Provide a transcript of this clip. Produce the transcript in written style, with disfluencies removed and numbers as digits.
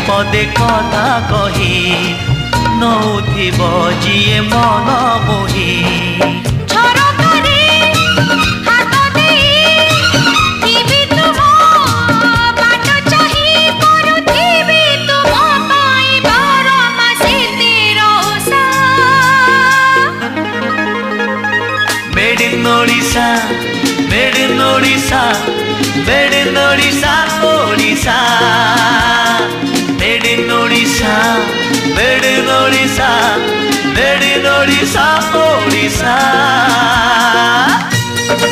पदे कथा कही नौथिब जिए मन मोही Made in Odisha, made in Odisha, made in Odisha, Odisha. Made in Odisha, made in Odisha, made in Odisha, Odisha.